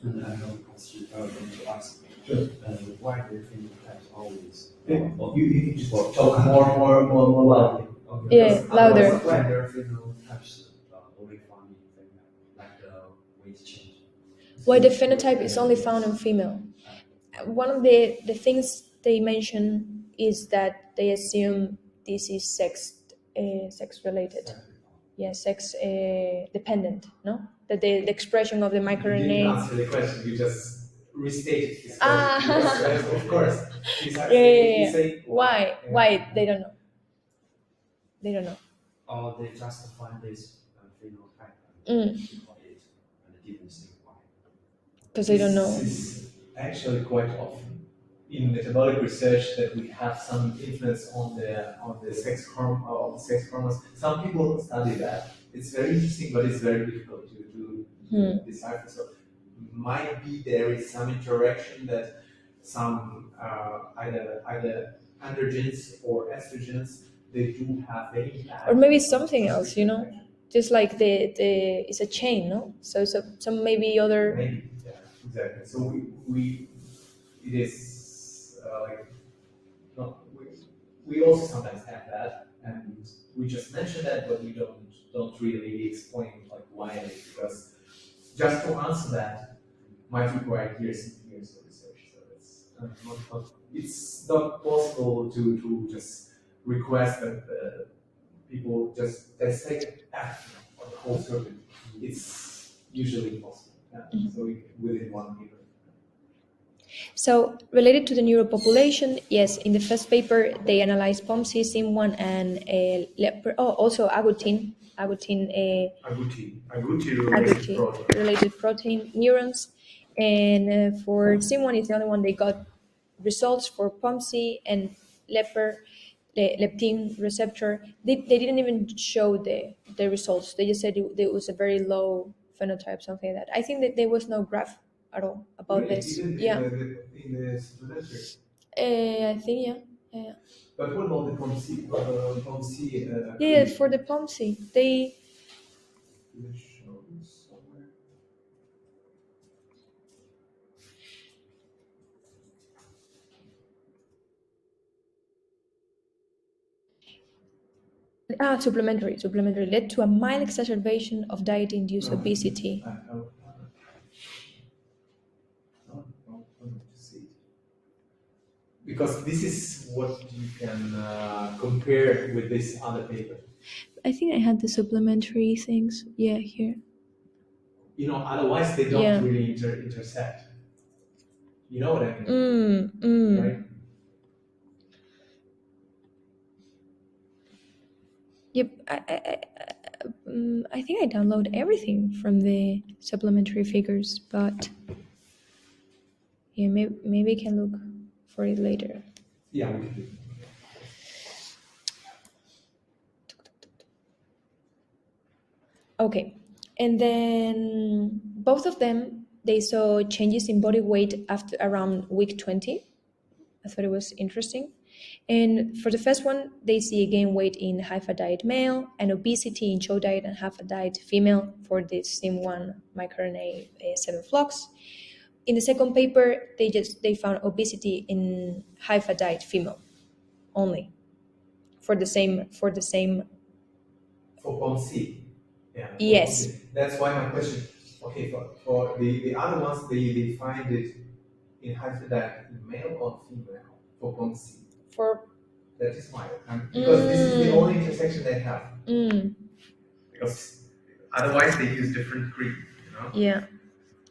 And I have a question to ask. Why do phenotypes always? You just talk more loudly. Okay. Yeah, louder. Why there are phenotypes only found in female, like the weight change? Why the phenotype is only found in female? One of the things they mention is that they assume this is sex related. Yeah, sex dependent, no? That the expression of the You didn't microRNA. answer the question. You just restated his question. Ah. Yes, of course. Yeah. Why? Why? They don't know. They don't know. Or they just find this phenotype Mm. and call it, and they didn't say why. Because they don't know. This is actually quite often in metabolic research that we have some influence on the sex hormones. Some people study that. It's very interesting, but it's very difficult to decipher. So might be there is some interaction that some either androgens or estrogens, they do have any impact. Or maybe something else, you know, just like the it's a chain, no? So some maybe other. Maybe, yeah, exactly. So we it is like no, we also sometimes have that, and we just mention that, but we don't really explain like why it is, because just to answer that might require years and years of research. So it's not possible to just request that people just dissect on the whole circuit. It's usually impossible. Yeah. So within 1 year. So related to the neuropopulation, yes, in the first paper they analyzed POMC, SIM1, and LaPierre. Oh, also agouti related protein neurons. And for SIM1 is the only one they got results. For POMC and LaPierre, the leptin receptor, they didn't even show the results. They just said it was a very low phenotype, something like that. I think that there was no graph at all about Really? this. Even Yeah. in the supplementary? I think, yeah. But what about the POMC? Yeah, for the POMC, they. Supplementary led to a mild exacerbation of diet-induced obesity. Because this is what you can compare with this other paper. I think I had the supplementary things. Yeah, here. You know, otherwise they don't really intersect. You know what I mean? Right? Yep. I think I download everything from the supplementary figures, but yeah, maybe I can look for it later. Yeah, we can do. Okay, and then both of them, they saw changes in body weight after around week 20. I thought it was interesting. And for the first one, they see gain weight in high-fat diet male and obesity in show diet and half-fat diet female for the SIM1 microRNA 7 flux. In the second paper, they found obesity in high-fat diet female only for the same. For POMC. Yeah. Yes. POMC. That's why my question. Okay, for the other ones, they find it in high-fat diet male or female for POMC. That is why, because this is the only intersection they have. Because otherwise they use different Greek, you know. Yeah.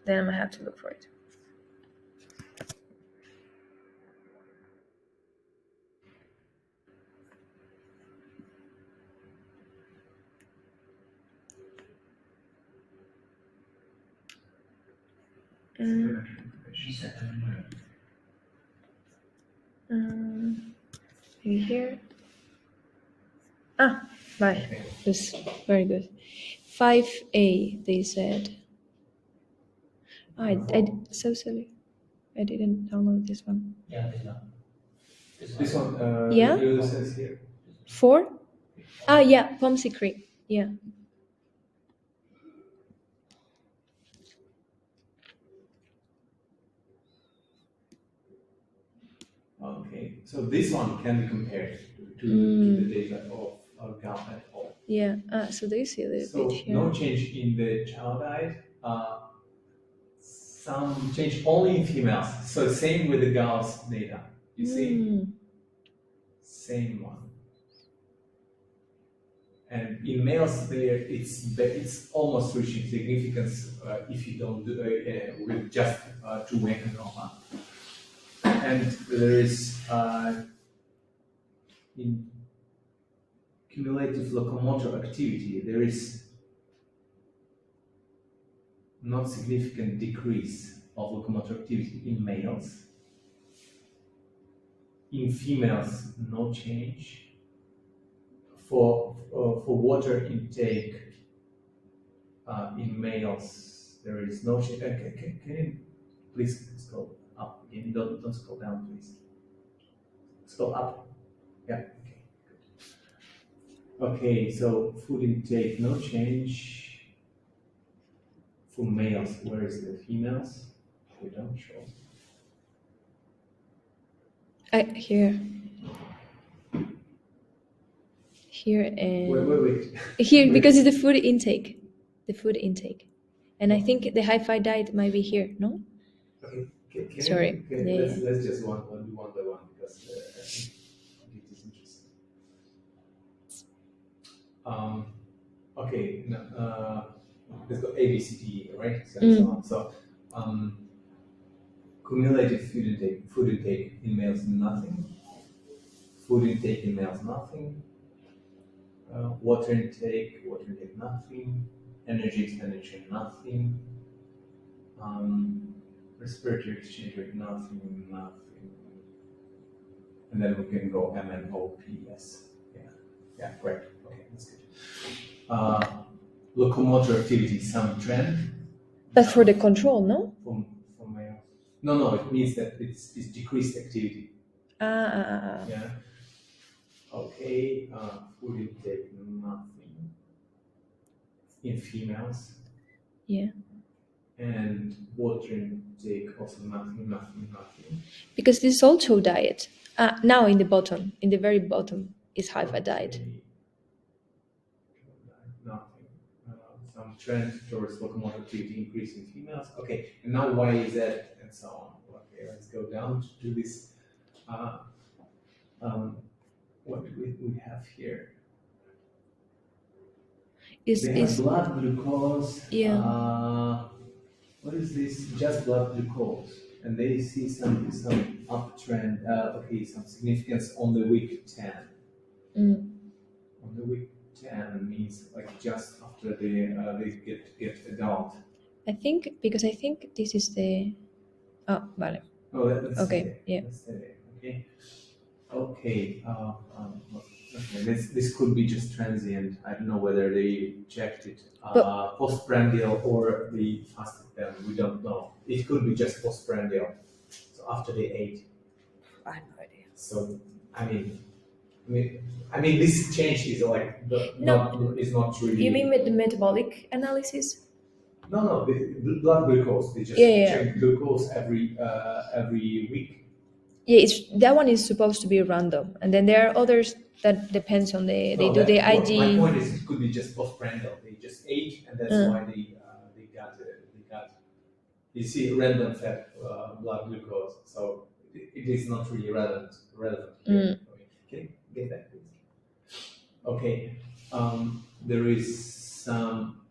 Then I'm gonna have to look for it. Maybe here. Right. This very good. 5A, they said. So silly. I didn't download this one. Yeah, This one. Yeah. It says here. 4? Yeah, POMC Cree. Yeah. So this one can be compared to the data of GAL et al. Yeah. So there you see a little So bit here. no change in the chow diet. Some change only in females. So same with the GAL's data. You see, same one. And in males, there it's almost reaching significance if you don't do with just 2 mechanisms. And there is in cumulative locomotor activity, there is not significant decrease of locomotor activity in males. In females, no change. For water intake in males, there is no change. Can you please scroll up again? Don't scroll down, please. Scroll up. Yeah. Okay. Good. Okay. So food intake, no change. For males, where is the females? They don't show. Here. Here and Wait. here, because it's the food intake. The food intake. And I think the high-fi diet might be here, no? Okay. Sorry. Let's just do one by one because I think it is interesting. Okay. Let's go A, B, C, D, right? So, so on. So, cumulative food intake in males, nothing. Food intake in males, nothing. Water intake, nothing. Energy expenditure, nothing. Respiratory exchange rate, nothing. And then we can go MNOPS. Yeah, great. Okay, that's good. Locomotor activity, some trend. But for the control, no? From males. No, it means that it's decreased activity. Yeah. Okay, food intake, nothing. In females. Yeah. And water intake, also nothing. Because this is also diet. Now in the very bottom is high-fat diet. Nothing. Some trend towards locomotor activity increase in females. Okay, and now why is that, and so on. Okay, let's go down to this. What do we have here? They have blood glucose. Yeah. What is this? Just blood glucose, and they see some uptrend. Okay, some significance on the week 10. On the week 10 means like just after they get adult. I think this is the. Oh, vale. Oh, that's okay. Yeah. That's okay. Okay. This could be just transient. I don't know whether they checked it postprandial or they fasted them. We don't know. It could be just postprandial. So after they ate. I have no idea. So I mean, this change is like is not really. You mean with the metabolic analysis? No, the blood glucose. They just check glucose every week. Yeah, that one is supposed to be random, and then there are others that depends on the IG. My point is, it could be just postprandial. They just ate, and that's why they got. You see, random fat blood glucose. So it is not really relevant here. Okay, get that, please. Okay, there is some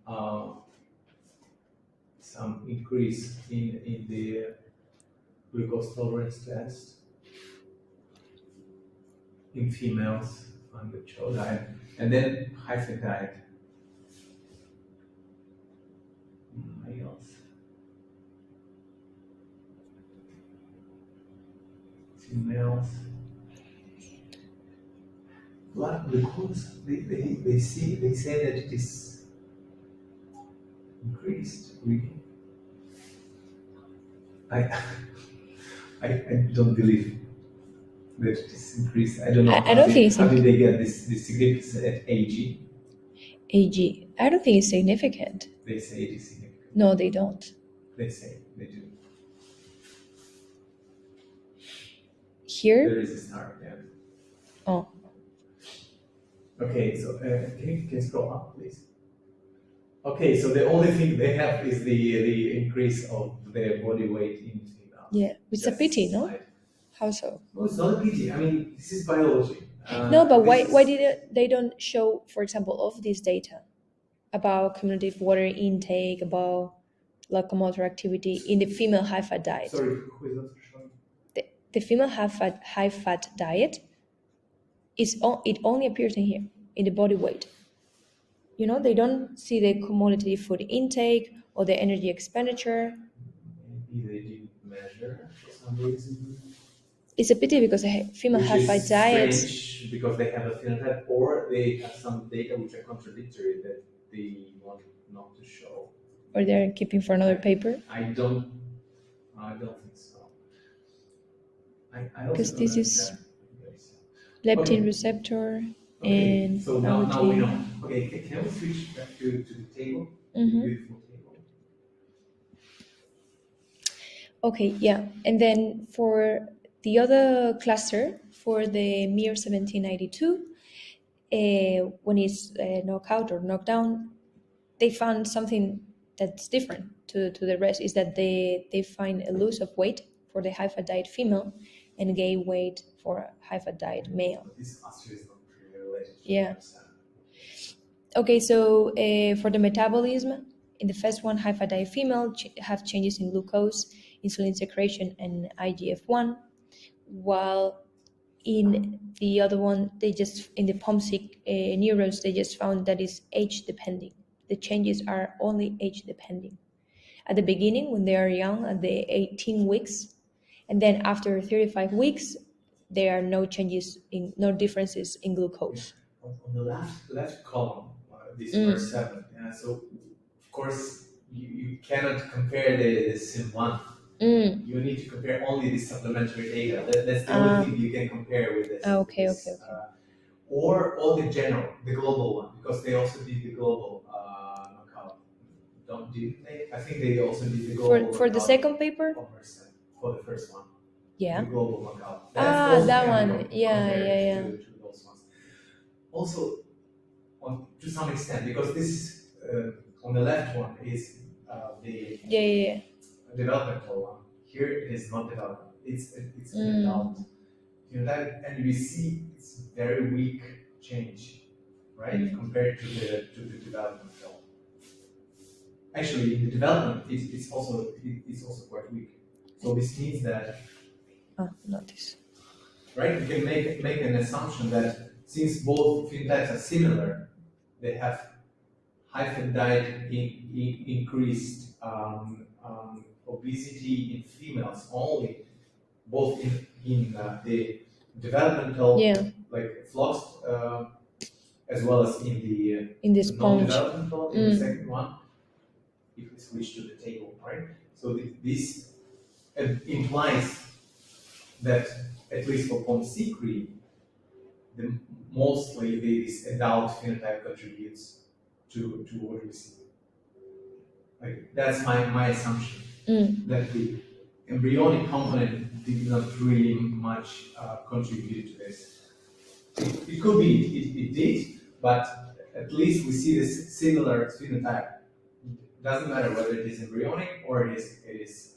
increase in the glucose tolerance test in females on the chow diet, and then high-fat diet. Males. Females. Blood glucose. They say that it is increased. Really. I don't believe that it is increased. I don't know. I don't think how did they get this significance at AG? AG. I don't think it's significant. They say it is significant. No, they don't. They say they do. Here, There is a star, yeah. oh, Okay, so can you scroll up, please? Okay, so the only thing they have is the increase of their body weight in female. yeah, it's a Just pity, no? slide. How so? No, it's not a pity. I mean, this is biology. No, but this why is- did they don't show, for example, of this data about cumulative water intake, about locomotor activity in the female high-fat diet? Sorry, who is that showing? The female high-fat diet it only appears in here in the body weight. You know, they don't see the cumulative food intake or the energy expenditure. Maybe they didn't measure for some reason. It's a pity because the female Which high-fat is diet, strange because they have a phenotype, or they have some data which are contradictory that they want not to show. or they're keeping for another paper. I don't think so. I also Because don't this is understand. leptin Okay. receptor Okay, and so now we protein. know. Okay, can we switch back to the table? Mhm. Beautiful table. Okay, yeah. And then for the other cluster, for the miR-1792, when it's knocked out or knocked down, they found something that's different to the rest, is that they find a loss of weight for the high-fat diet female and gain weight for high-fat diet male. But this answer is not really related to Yeah. understand. Okay, so for the metabolism, in the first one, high-fat diet female have changes in glucose, insulin secretion, and IGF-1, while in the other one, they just, in the POMC neurons, they just found that is age-depending. The changes are only age-depending. At the beginning, when they are young, at the 18 weeks, and then after 35 weeks, there are no changes, no differences in glucose. On the left column, this Mm. miR-7. So of course you cannot compare the SIM1. Mm. You need to compare only the supplementary data. That's the only thing you can compare with this. Okay, this, okay, okay. Or the general, the global one, because they also did the global knockout. Did they? I think they also did the global For the knockout second paper? of miR-7, for the first one. Yeah. The global knockout. Ah, that can be one. Yeah, compared yeah. To those ones. Also, to some extent, because this is on the left one is the Yeah. developmental one. Here it is not development. It's an Mm. adult. You know that, and we see it's very weak change, right, Mm. compared to the developmental. Actually, the development it's also quite weak. So this means that, Not this. right, we can make an assumption that since both phenotypes are similar, they have high-fat diet increased obesity in females only, both in the developmental, like flux, as well as in the sponge. non-developmental, in the second one, if we switch to the table, right? So this implies that, at least for POMC3, mostly this adult phenotype contributes to what we see. Like that's my assumption, that the embryonic component did not really much contribute to this. It could be it did, but at least we see this similar phenotype. It doesn't matter whether it is embryonic or it is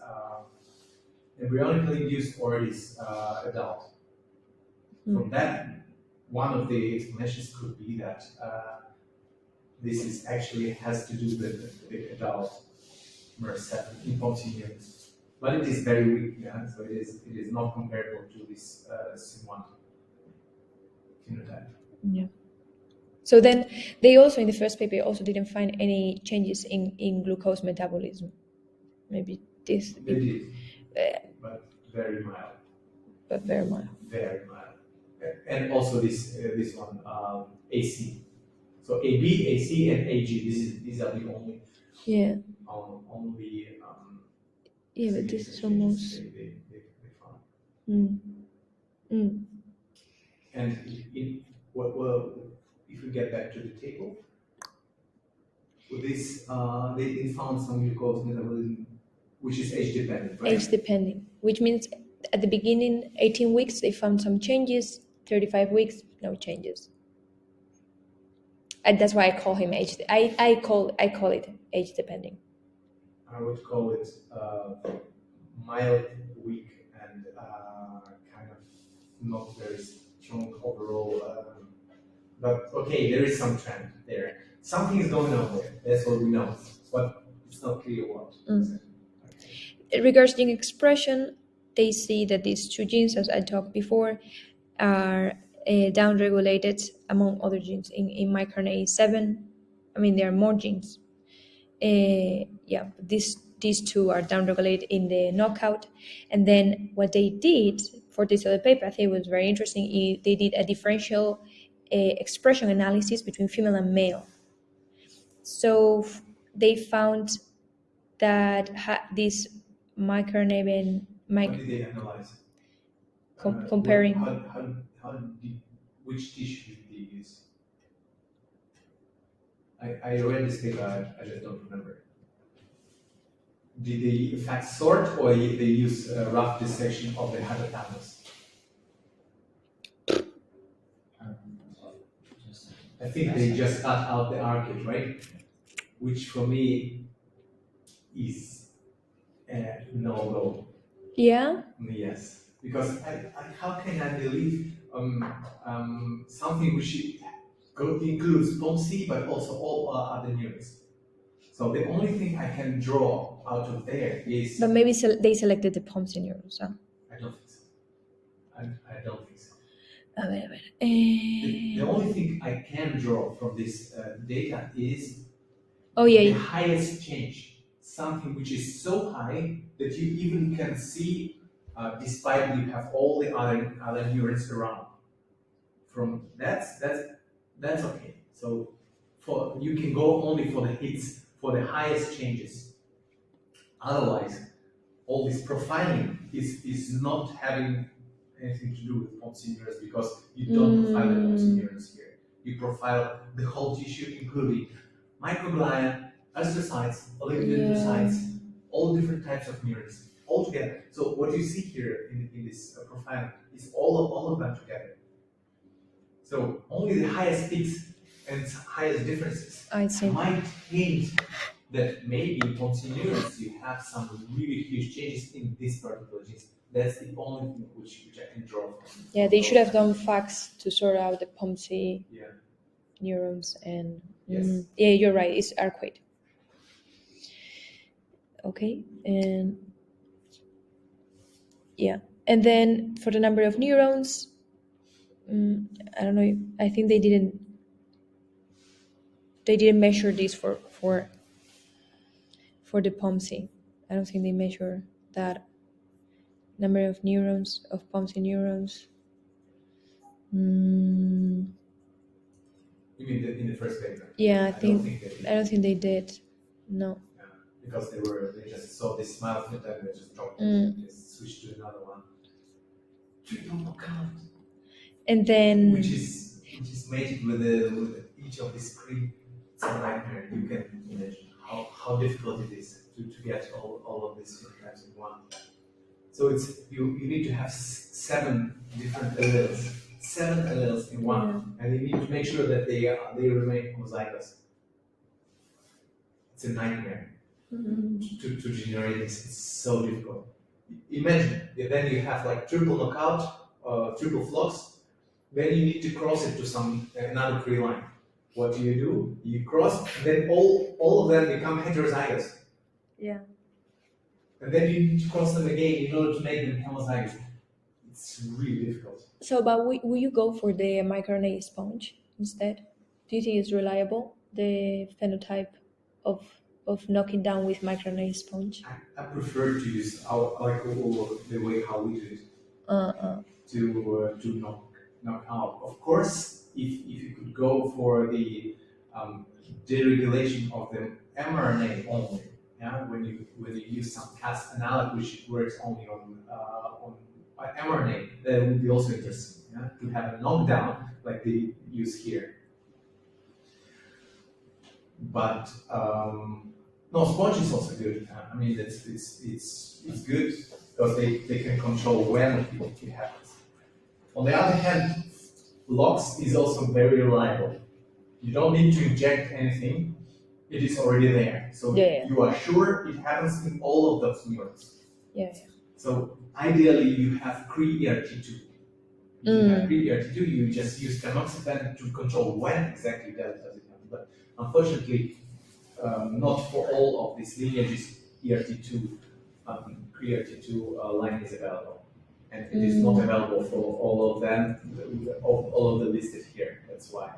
embryonically induced or it is adult. From that, one of the explanations could be that this is actually has to do with the adult miR-7 in POMC units. But it is very weak, yeah? So it is not comparable to this SIM1 phenotype. Yeah. So then they also, in the first paper, also didn't find any changes in glucose metabolism. Maybe this. They did, but very mild. But very mild. Very mild. And also this one, AC. So AB, AC, and AG. These are the only. Yeah. Only. Yeah, but this is almost. They found. And if we get back to the table, with this, they found some glucose metabolism, which is age dependent, right? Age depending, which means at the beginning, 18 weeks, they found some changes. 35 weeks, no changes. And that's why I call him age. I call it age depending. I would call it mild, weak, and kind of not very strong overall. But okay, there is some trend there. Something is going on there. That's what we know, but it's not clear what. Regarding expression, they see that these two genes, as I talked before, are downregulated among other genes in miR-7. I mean, there are more genes. These two are downregulated in the knockout. And then what they did for this other paper, I think it was very interesting, they did a differential expression analysis between female and male. So they found that this miR-7 What did they analyze? comparing. Which tissue did they use? I read this paper, I just don't remember. Did they in fact sort, or they use a rough dissection of the hypothalamus? I think they just cut out the arcuate, right? Which for me is no-go. Yeah? Yes, because how can I believe something which includes POMC but also all other neurons? So the only thing I can draw out of there is. But maybe they selected the POMC neurons. So. I don't think so. I don't think so. A ver. The only thing I can draw from this data is the highest change, something which is so high that you even can see, despite you have all the other neurons around. From that's okay. So you can go only for the hits, for the highest changes. Otherwise, all this profiling is not having anything to do with POMC neurons, because you don't profile the POMC neurons here. You profile the whole tissue, including microglia, astrocytes, oligodendrocytes, all different types of neurons, all together. So what you see here in this profiling is all of them together. So only the highest peaks and highest differences might hint that maybe in POMC neurons you have some really huge changes in this particular genes. That's the only thing which I can draw from. Yeah, they should have done FACS to sort out the POMC neurons. And yes. Yeah, you're right, it's Arcuate. Okay, and yeah, and then for the number of neurons, I don't know, I think they didn't measure this for the POMC. I don't think they measure that number of neurons, of POMC neurons. You mean in the first paper? Yeah, I don't think they did. No. Yeah, because they just saw this smile flip and they just dropped it and switched to another one. Triple knockout. And then which is mated with each of these screen. It's a nightmare. You can imagine how difficult it is to get all of these phenotypes in one. So you need to have 7 different alleles. 7 alleles in one, and you need to make sure that they remain homozygous. It's a nightmare to generate this. It's so difficult. Imagine then you have like triple knockout, triple flux. Then you need to cross it to another free line. What do? You cross, and then all of them become heterozygous. Yeah. And then you need to cross them again in order to make them homozygous. It's really difficult. So, but will you go for the microRNA sponge instead? Do you think it's reliable, the phenotype of knocking down with microRNA sponge? I prefer to use the way how we do it. To knock out. Of course, if you could go for the deregulation of the mRNA only, when you use some Cas analog which works only on mRNA, that would be also interesting. To have a knockdown like they use here. But no, sponge is also good. I mean, it's good. because they can control when it happens. On the other hand, LOX is also very reliable. You don't need to inject anything, it is already there. So you are sure it happens in all of those neurons. So ideally you have pre-ERT2. If you have pre-ERT2, you just use tamoxifen to control when exactly that does it happen. But unfortunately, not for all of these lineages, ERT2, pre-ERT2 line is available. And it is not available for all of them, all of the listed here. That's why.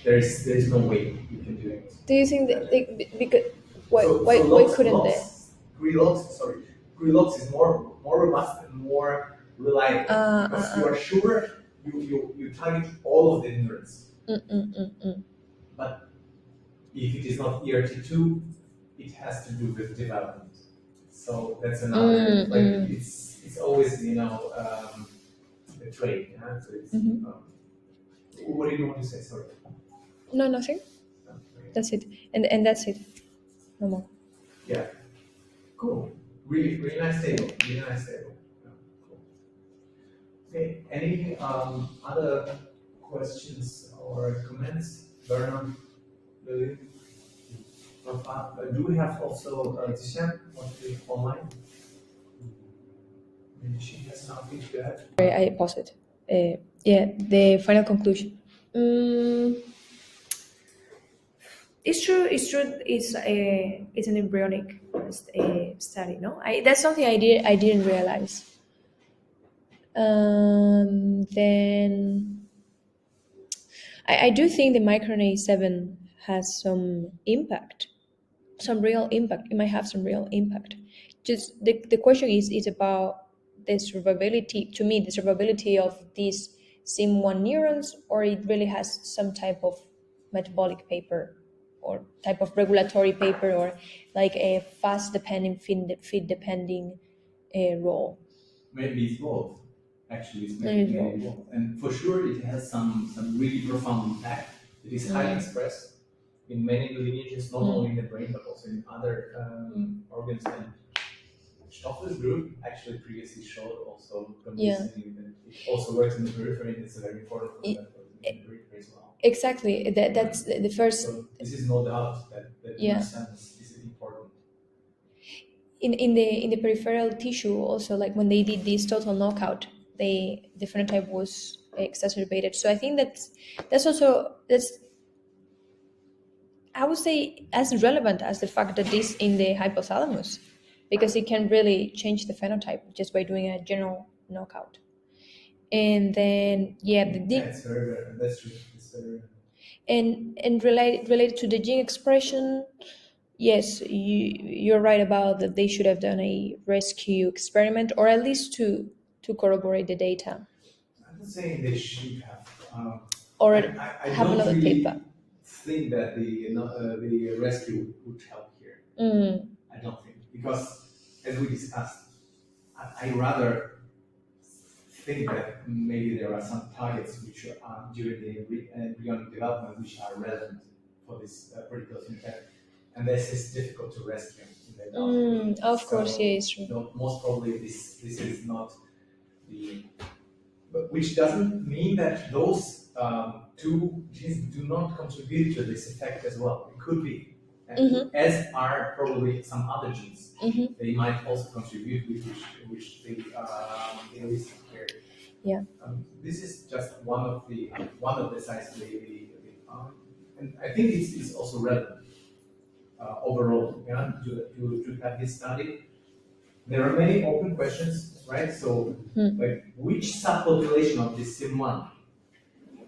There is no way you can do it. Do you think that because why couldn't they? Pre-LOX is more robust and more reliable because you are sure you target all of the neurons. But if it is not ERT2, it has to do with development. So that's another. It's always a trade. Yeah? So it's, what do you want to say? Sorry. No, nothing. That's it, and that's it. No more. Yeah. Cool. Really nice table. Really nice table. Yeah, cool. Okay. Any other questions or comments? Vernon, Lily, Rafa? Do we have also Zhen online? Maybe she has something to add. I pause it. The final conclusion. It's true. It's an embryonic study. No, that's something I didn't realize. Then I do think the microRNA-7 has some impact, some real impact. It might have some real impact. Just the question is about the survivability. To me, the survivability of these SIM1 neurons, or it really has some type of metabolic paper or type of regulatory paper, or like a fast depending, feed depending role. Maybe it's both. Actually, it's maybe both. And for sure, it has some really profound impact. It is highly expressed in many lineages, not only in the brain but also in other organs. And Stoffel's group actually previously showed also convincingly that it also works in the periphery, and it's very important for that in the periphery as well. Exactly. That's the first. So this is no doubt that miR-7 is important. In the peripheral tissue also, like when they did this total knockout, the phenotype was exacerbated. So I think that's I would say as relevant as the fact that this in the hypothalamus, because it can really change the phenotype just by doing a general knockout. And then that's very rare. That's true. It's very rare. And related to the gene expression, yes, you're right about that. They should have done a rescue experiment, or at least to corroborate the data. I'm not saying they should have. Or I have don't another really paper. think that the rescue would help here. I don't think, because as we discussed, I rather think that maybe there are some targets which are during the embryonic development which are relevant for this particular phenotype, and this is difficult to rescue in the adult. Of course, yeah, it's true. Most probably this is not the, but which doesn't mean that those two genes do not contribute to this effect as well. It could be, as are probably some other genes. They might also contribute, which they list here. Yeah. This is just one of the sides and I think it's also relevant overall. Yeah, to have this study. There are many open questions, right? So, like, which subpopulation of this SIM1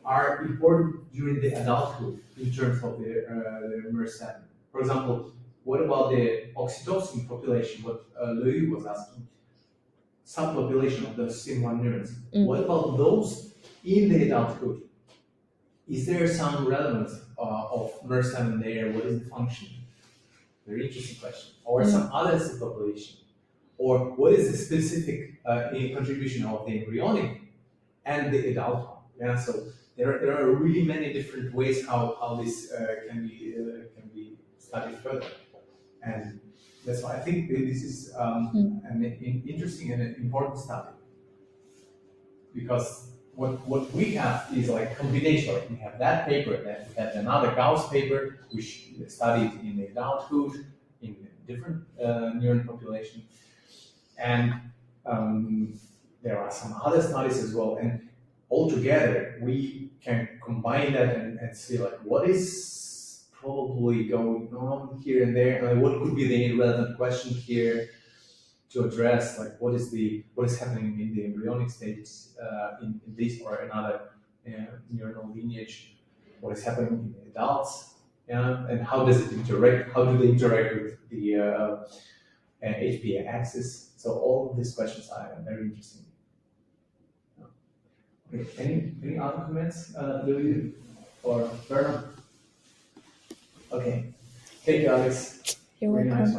are important during the adulthood in terms of the miR-7? For example, what about the oxytocin population? What Louis was asking. Subpopulation of the SIM1 neurons. What about those in the adulthood? Is there some relevance of miR-7 there? What is the function? Very interesting question. Or some other subpopulation? Or what is the specific contribution of the embryonic and the adult one? Yeah, so there are really many different ways how this can be studied further. And That's why I think this is an interesting and an important study, because what we have is like combination. We have that paper, then we have another Gauss paper, which studied in adulthood in different neuron population, and there are some other studies as well. And altogether, we can combine that and see like what is probably going on here and there, and what could be the relevant question here to address, like what is happening in the embryonic stages in this or another neuronal lineage, what is happening in adults, and how does it interact? How do they interact with the HPA axis? So all of these questions are very interesting. Okay, any other comments, Louis or Bernard? Okay, thank you, Alex. You're Very welcome. nice.